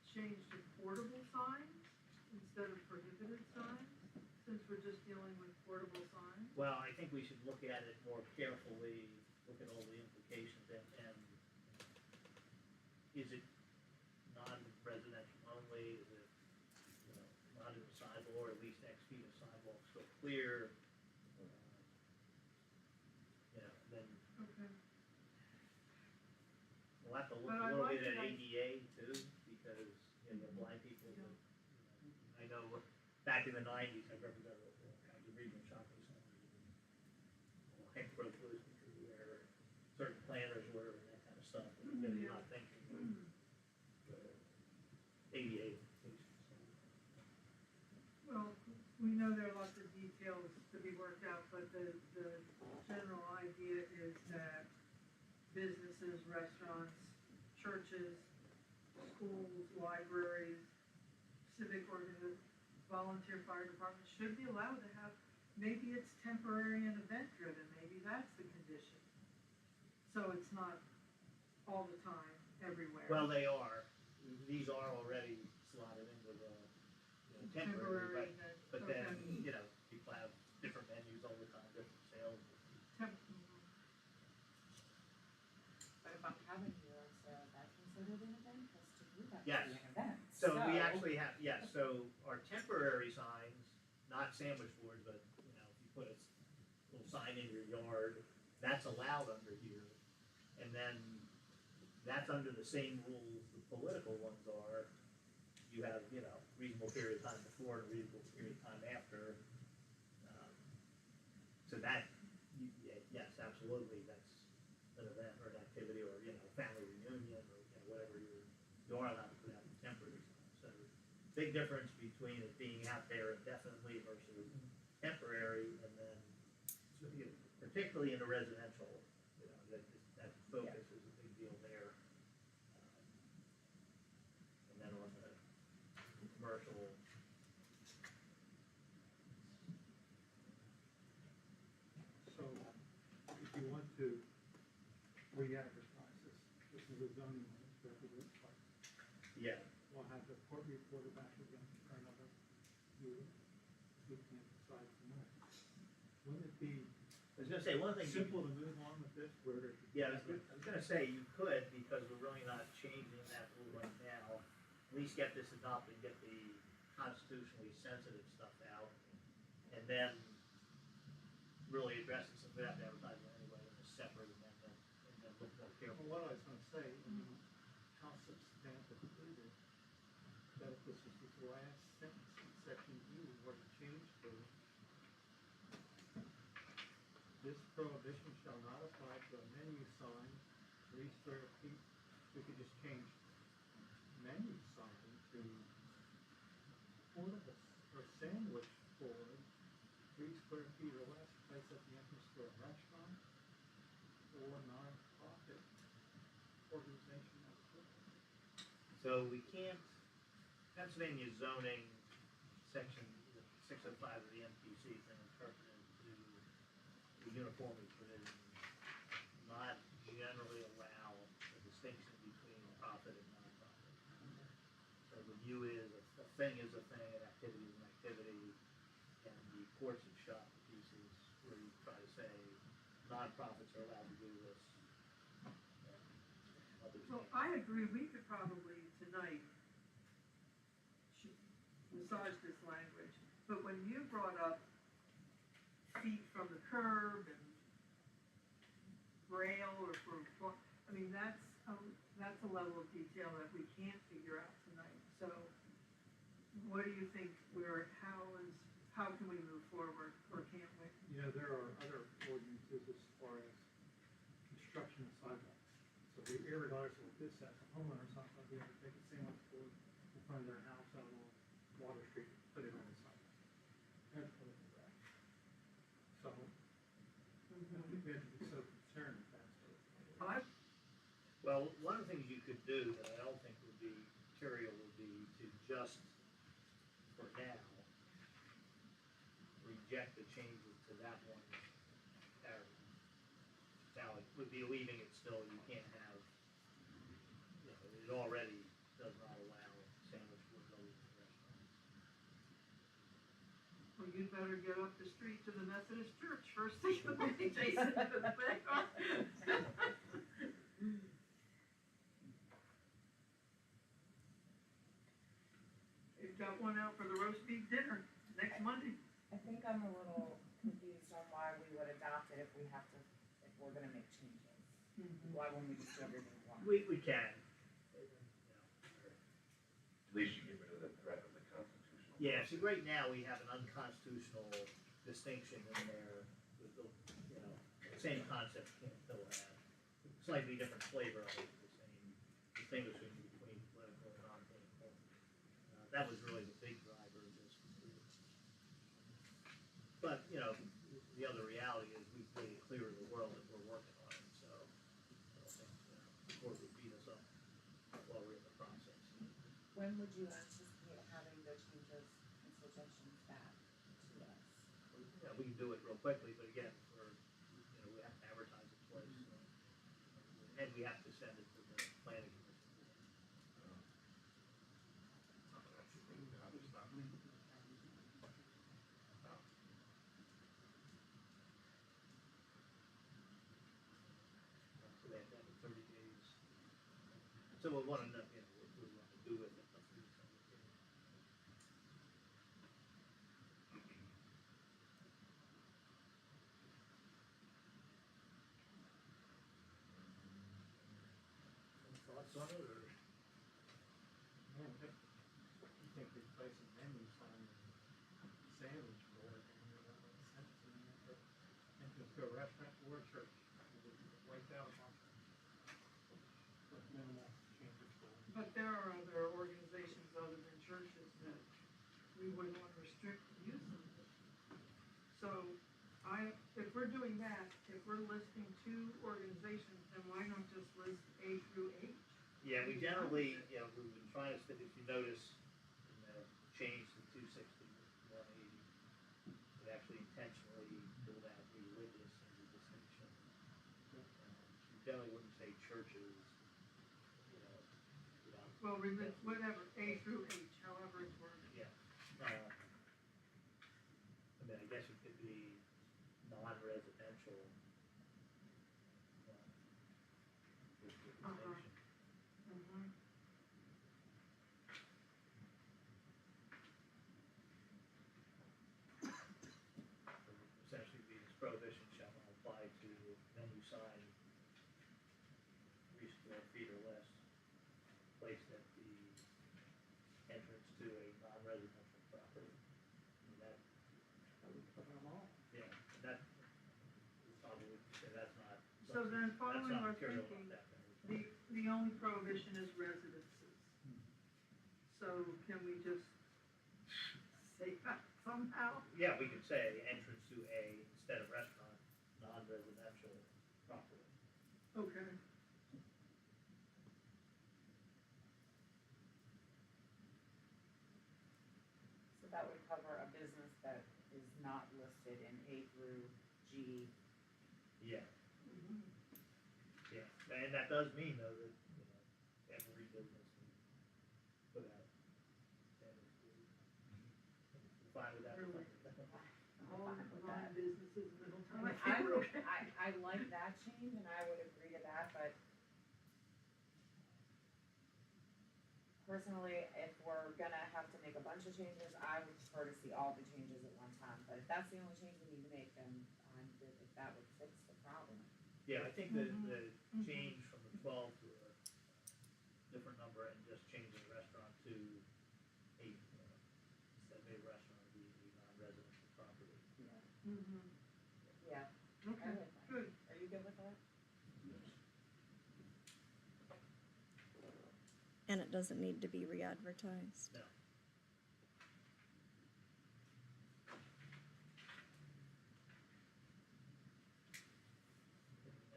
change to portable signs instead of prohibited signs? Since we're just dealing with portable signs? Well, I think we should look at it more carefully, look at all the implications, and is it non-residential only, is it, you know, not in the sidewalk, or at least X feet of sidewalk still clear? You know, then Okay. we'll have to look But a I little like bit at that. ADA too, because, you know, blind people, that, I know, back in the nineties, I represented all kinds of regional shopping centers. Hank broke loose because of where certain planners were and that kind of stuff, and you're not thinking of ADA implications. Well, we know there are lots of details to be worked out, but the general idea is that businesses, restaurants, churches, schools, libraries, civic organizations, volunteer fire departments should be allowed to have, maybe it's temporary and event driven, maybe that's the condition. So it's not all the time, everywhere. Well, they are, these are already slotted into the, you know, temporary, event, but then, okay. you know, people have different menus all the time, different sales. but if I'm having you, so that's considered an event, because to me, that Yes. would be an event. So we actually have, yes, so our temporary signs, not sandwich boards, but, you know, if you put a little sign in your yard, that's allowed under here. And then that's under the same rules the political ones are. You have, you know, reasonable period of time before and reasonable period of time after. So that, yes, absolutely, that's an event or an activity or, you know, family reunion or, you know, whatever you are allowed to put out temporary signs. So big difference between it being out there indefinitely versus temporary, and then, you know, particularly in the residential, you know, that focus is a big deal there. And then on the commercial, So, if you want to re-advertise this is a zoning ordinance, but it is part. yeah, We'll have the court reporter back again for another year. We can't decide tonight. Wouldn't it be I was gonna say, one thing. simple to move on with this, where? Yeah, I was gonna say you could, because we're really not changing that rule right now. At least get this adopted, get the constitutionally sensitive stuff out, and then really addressing some of that advertising anyway in a separate amendment, and then look more carefully. Well, what I was gonna say, how substantive is it that if this was the last sentence in section E, where it changed to this prohibition shall not apply to a menu sign, 3 square feet, we could just change menu sign to portable or sandwich board, 3 square feet or less, placed at the entrance to a restaurant or non-profit organization as applicable. So we can't, Pennsylvania zoning, section 605 of the MPC has been interpreted to the uniformity provision, not generally allow a distinction between view is a thing is a thing, an activity is an activity, and the courts have shot the pieces where you try to say nonprofits are allowed to do this. and others Well, can't. I agree, we could probably tonight massage this language, but when you brought up feet from the curb and rail or I mean, that's a level of detail that we can't figure out tonight, so what do you think how can we move forward, or can't we? Yeah, there are other ordinances as far as construction of sidewalks. So regardless of what this says, a homeowner's not gonna be able to take a sandwich board in front of their house out on Water Street, put it on the sidewalk. That's what it's about. So, I think we have to be so concerned with that sort of thing. Well, one of the things you could do that I don't think would be material would be to just, for now, reject the changes to that one area. Now, it would be leaving it still, you can't have, it already does not allow sandwich boards over in the restaurant. Well, you'd better get up the street to the Methodist Church first thing in the morning, Jason, for the They've got one out for the roast beef dinner next Monday. I think I'm a little confused on why we would adopt it if we're gonna make changes. Why wouldn't we just do everything at once? We can. At least you get rid of the threat of the constitutional. Yeah, see, right now, we have an unconstitutional distinction in there, with the, same concept, can't still have slightly different flavor of it, the same distinguishing between political and non-political. That was really the big driver of this. But, the other reality is we've made it clear to the world that we're working on it, so I don't think, the court would beat us up while we're in the process. When would you anticipate having the changes and suggestions back to us? We can do it real quickly, but again, we have to advertise it twice, so. And we have to send it to the planning commission. So they have to have it 30 days. So we'll want to know, what we want to do with it. Any thoughts on it, or? Man, you think replace a menu sign with sandwich board, and that makes sense to me, but just go restaurant or church, wiped out a bunch of minimal changes for them. But there are other organizations other than churches that we wouldn't want to restrict the use of. So if we're doing that, if we're listing two organizations, then why not just list A through H? Yeah, we generally, we've been trying to, if you notice, in the change to 260, 180, we actually intentionally pulled out religious as a distinction. You generally wouldn't say churches, without. Well, whatever, A through H, however it's worded. Yeah. I guess it could be non-residential. Distinction. Essentially, these prohibition shall not apply to venue sign 3 square feet or less placed at the entrance to a non-residential property. That would cover them all. Yeah, that probably, that's not. So then following our That's not material thinking, about that. the only prohibition is residences. So can we just say that somehow? Yeah, we could say entrance to a, instead of restaurant, non-residential property. Okay. So that would cover a business that is not listed in A through G. Yeah. Yeah, and that does mean though that, every business can put out I like that change and I would agree to that, but personally, if we're gonna have to make a bunch of changes, I would prefer to see all the changes at one time, but if that's the only change we need to make, then I'm good, if that would fix the problem. Yeah, I think the change from the 12 to a different number and just changing restaurant to a, instead of a restaurant, would be a non-residential property. Yeah. Mm-hmm. Yeah, Okay, I like that. good. Are you good with that? And it doesn't need to be re-advertised. No.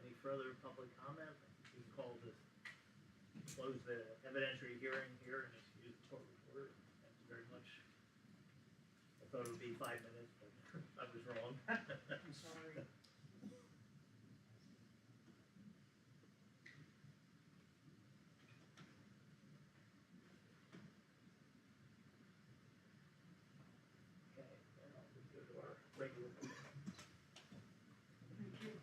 Any further public comment? We can call this, close the evidentiary hearing here and excuse the court reporter. Thank you very much. I thought it would be 5 minutes, but I was wrong. I'm sorry. Okay, and I'll just go to our regular. Thank you.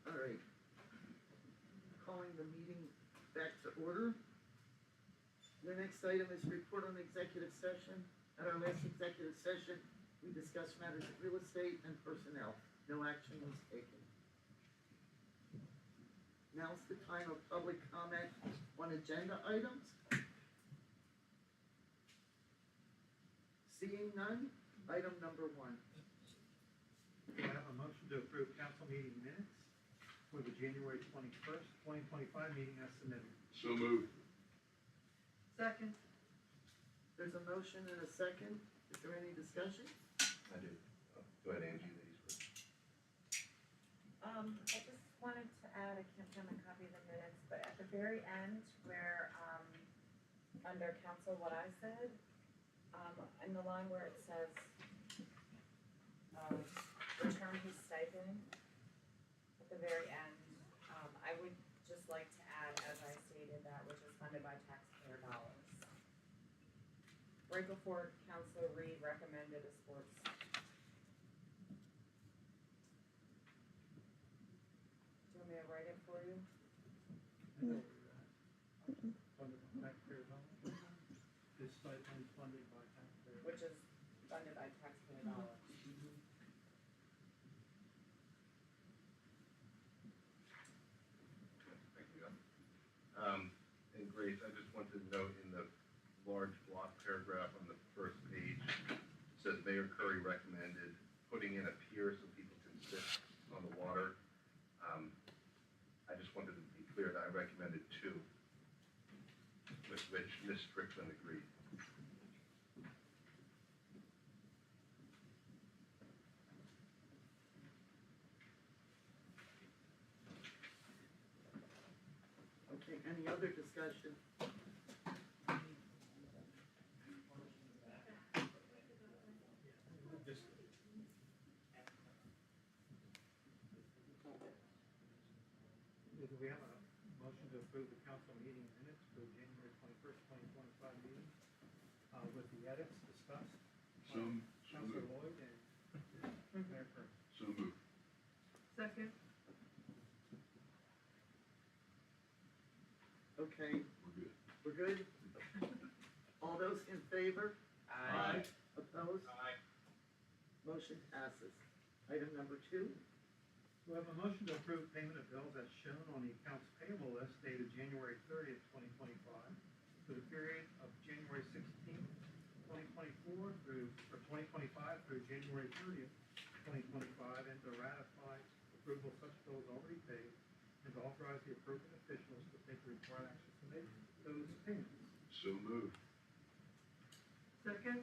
All right. Calling the meeting back to order. The next item is report on executive session. At our last executive session, we discussed matters of real estate and personnel. No action was taken. Now's the time of public comment on agenda items. Seeing none, item number 1. Do I have a motion to approve council meeting minutes for the January 21st, 2025 meeting as submitted? So moved. Second. There's a motion and a second. Is there any discussion? I do. Go ahead, Angie, ladies first. I just wanted to add, I can't find my copy of the minutes, but at the very end where, under council, what I said, in the line where it says, return his stipend, at the very end, I would just like to add, as I stated, that which is funded by taxpayer dollars. Right before Councilor Reed recommended a sports. Do you want me to write it for you? I know where you're at. Funded by taxpayer dollars. This stipend is funded by taxpayer. Which is funded by taxpayer dollars. Thank you. And Grace, I just wanted to note in the large block paragraph on the first page, it says Mayor Curry recommended putting in a pier so people can sit on the water. I just wanted to be clear that I recommended 2, with which Ms. Strickland agreed. Okay, any other discussion? Just, do we have a motion to approve the council meeting minutes for the January 21st, 2025 meeting, with the edits discussed? So Councilor moved. Lloyd and Mayor Curry. So moved. Second. Okay, We're good. we're good? All those in favor? Aye. Opposed? Aye. Motion passes. Item number 2. We have a motion to approve payment of bills as shown on the accounts payable list dated January 30th, 2025, for the period of January 16th, 2024 through, or 2025 through January 30th, 2025, and to ratify approval of such bills already paid, and to authorize the appropriate officials to take the required actions to make those payments. So moved. Second.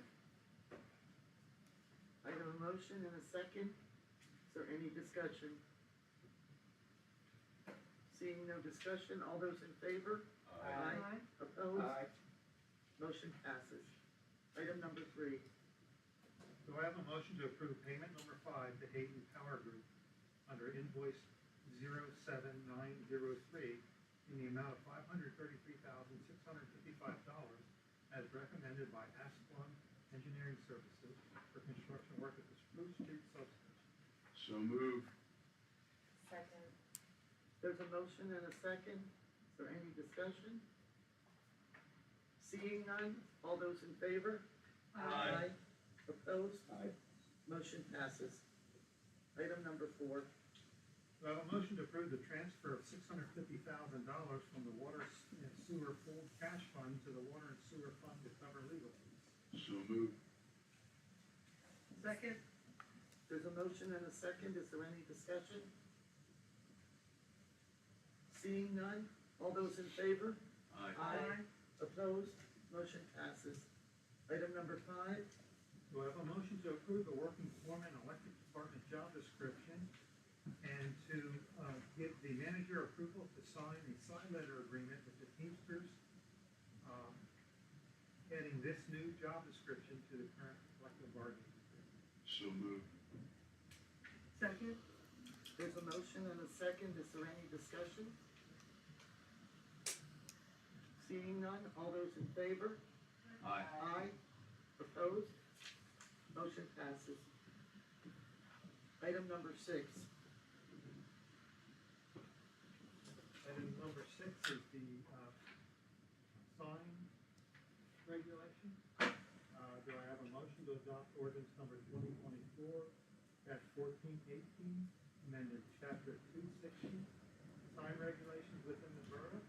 I have a motion and a second. Is there any discussion? Seeing no discussion, all those in favor? Aye. Opposed? Motion passes. Item number 3. Do I have a motion to approve payment number 5 to Hayden Power Group under invoice 07903 in the amount of $533,655 as recommended by Asplund Engineering Services for construction work at the Blue Street substation. So move. Second. There's a motion and a second. Is there any discussion? Seeing none, all those in favor? Aye. Opposed? Aye. Motion passes. Item number 4. Do I have a motion to approve the transfer of $650,000 from the water and sewer pooled cash fund to the water and sewer fund to cover legal fees? So move. Second, There's a motion and a second. Is there any discussion? Seeing none, all those in favor? Aye. Opposed? Motion passes. Item number 5. Do I have a motion to approve the working foreman electric department job description and to give the manager approval to sign a side letter agreement with the Teamsters, adding this new job description to the current collective bargaining agreement? So move. second, There's a motion and a second. Is there any discussion? Seeing none, all those in favor? Aye. Aye. Opposed? Motion passes. Item number 6. Item number 6 is the sign regulation. Do I have a motion to adopt ordinance number 2024-1418, amended chapter 260, sign regulations within the borough,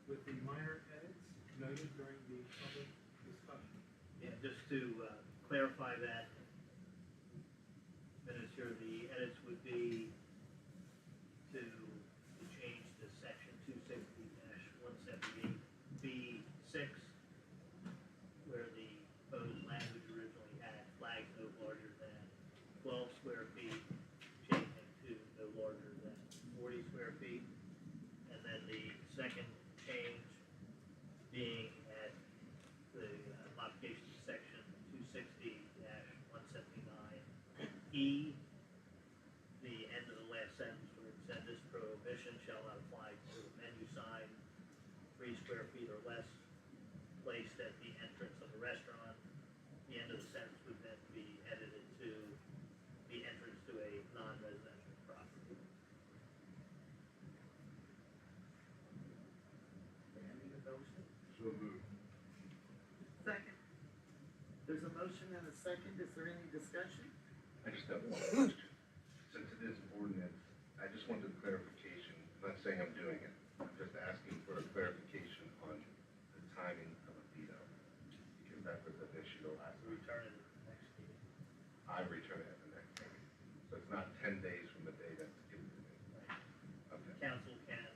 with the minor edits noted during the public discussion? Yeah, just to clarify that, Minister, the edits would be to change the section 260-178B6, where the proposed language originally had flags no larger than 12 square feet, changing to no larger than 40 square feet. And then the second change being at the modification to section 260-179E, the end of the last sentence where it said this prohibition shall not apply to a menu sign 3 square feet or less placed at the entrance of a restaurant. The end of the sentence would then be edited to the entrance to a non-residential property. Any motion? So move. second, There's a motion and a second. Is there any discussion? I just have one question. Since it is an ordinance, I just wanted clarification. I'm not saying I'm doing it. I'm just asking for a clarification on the timing of a veto. Because that was an issue the last time. Return it to the next meeting. I return it at the next meeting. So it's not 10 days from the day that's given to me. Okay. Council can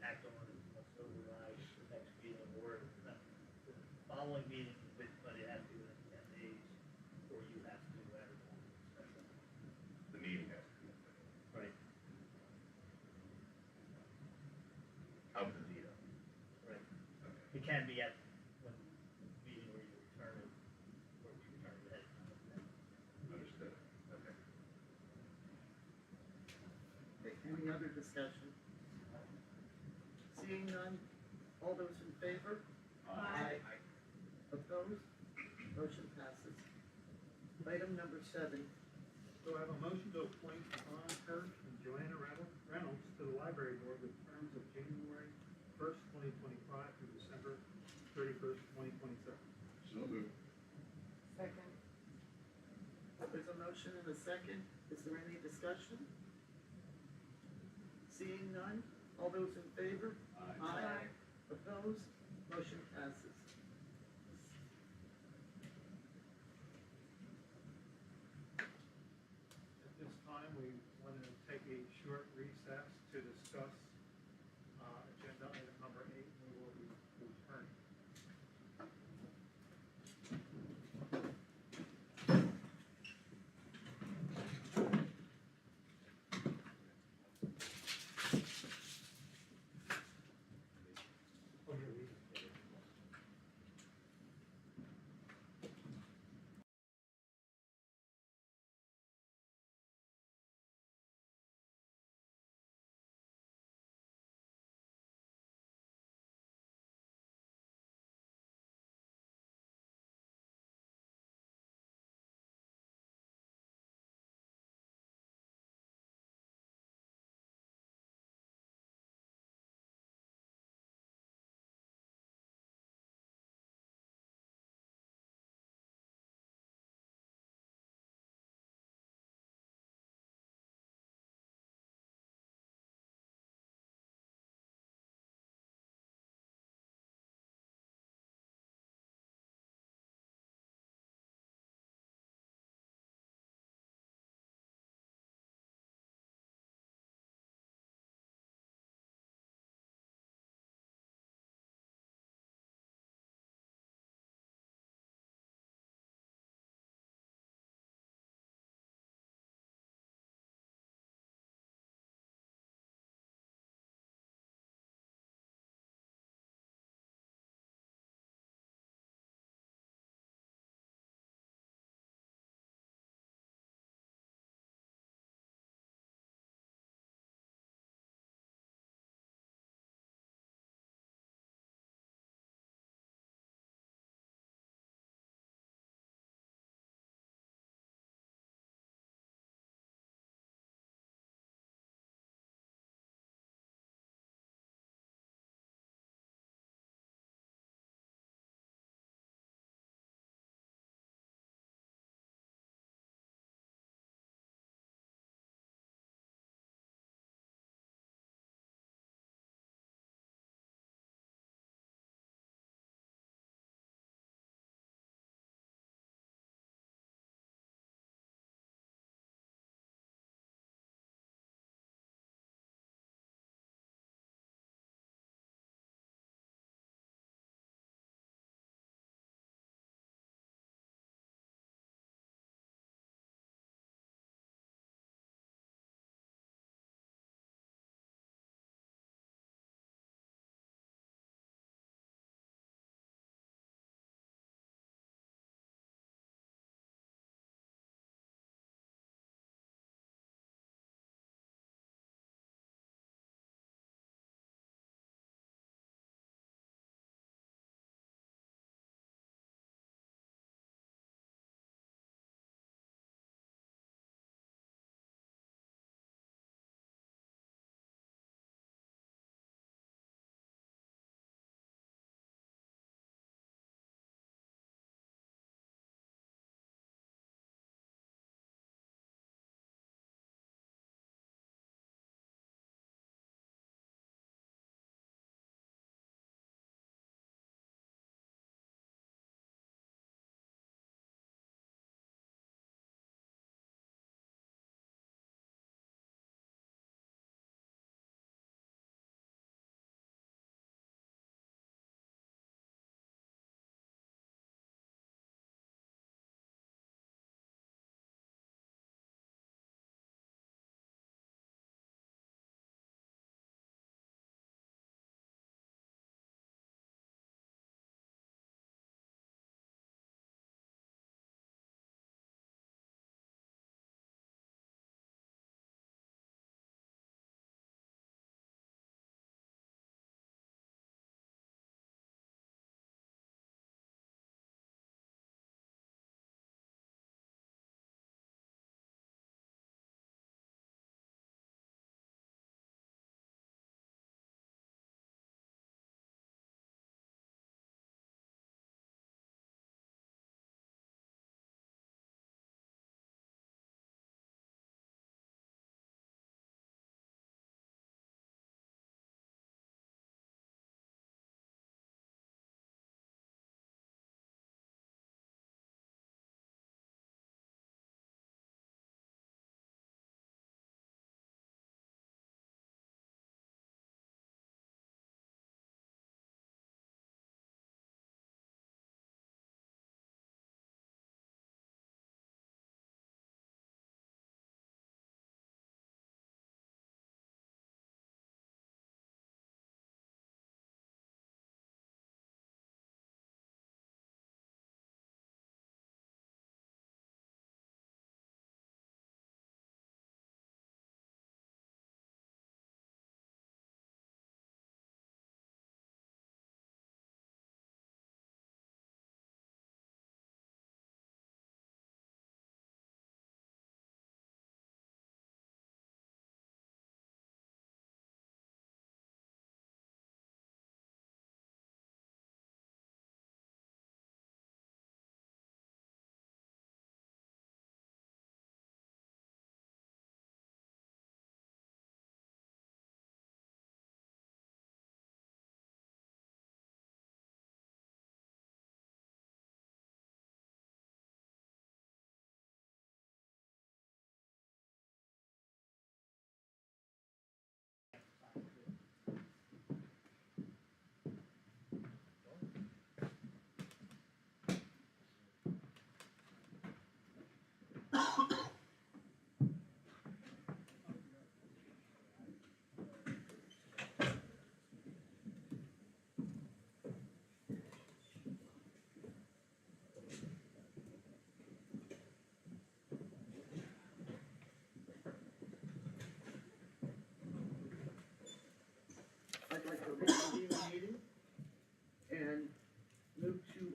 act on it, must override the next meeting or the following meeting, but it has to be within 10 days, or you have to advertise a special. The meeting has to be. Right. Of the veto. Right. Okay. It can be at when meeting where you return it, or you return it at. Understood. Okay. Okay, any other discussion? Seeing none, all those in favor? Aye. Opposed? Motion passes. Item number 7. Do I have a motion to appoint Ron Kirk and Joanna Reynolds to the library board with terms of January 1st, 2025 through December 31st, 2027? So move. Second. There's a motion and a second. Is there any discussion? Seeing none, all those in favor? Aye. Opposed? Motion passes. At this time, we want to take a short recess to discuss agenda item number 8, and we will be returning. Oh, you're leaving.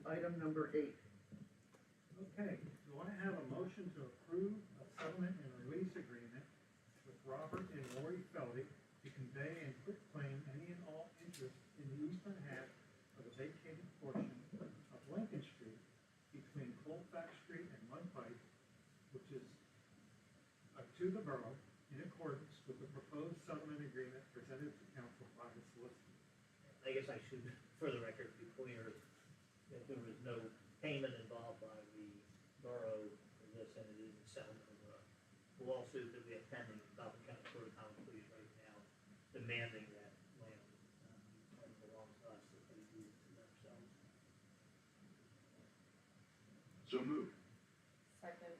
item number 8. Okay, you wanna have a motion to approve a settlement and release agreement with Robert and Lori Feldy to convey and quitclaim any and all interest in the eastern half of the vacated portion of Lincoln Street between Colfax Street and Mud Pike, which is to the borough in accordance with the proposed settlement agreement presented to council by the solicitor. I guess I should, for the record, be clear that there was no payment involved by the borough for this, and it is a settlement of a lawsuit that we have pending in Dauphin County Court of Common Pleas right now, demanding that land, that belongs to us, that they do to themselves. So moved. Second.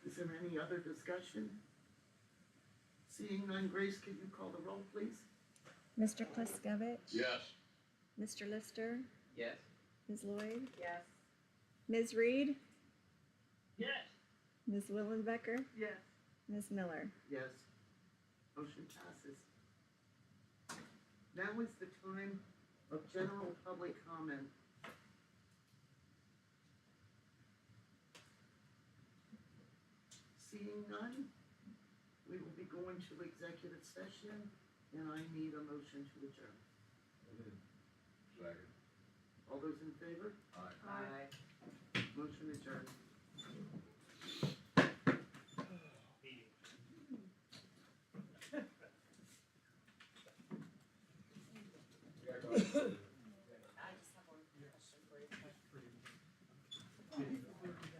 Is there any other discussion? Seeing none, Grace, could you call the roll, please? Mr. Kluskevich? Yes. Mr. Lister? Yes. Ms. Lloyd? Yes. Ms. Reed? Yes. Ms. Willenbecker? Yes. Ms. Miller? Yes. Motion passes. Now is the time of general public comment. Seeing none, we will be going to executive session, and I need a motion to adjourn. Second. All those in favor? Aye. Aye. Motion adjourned.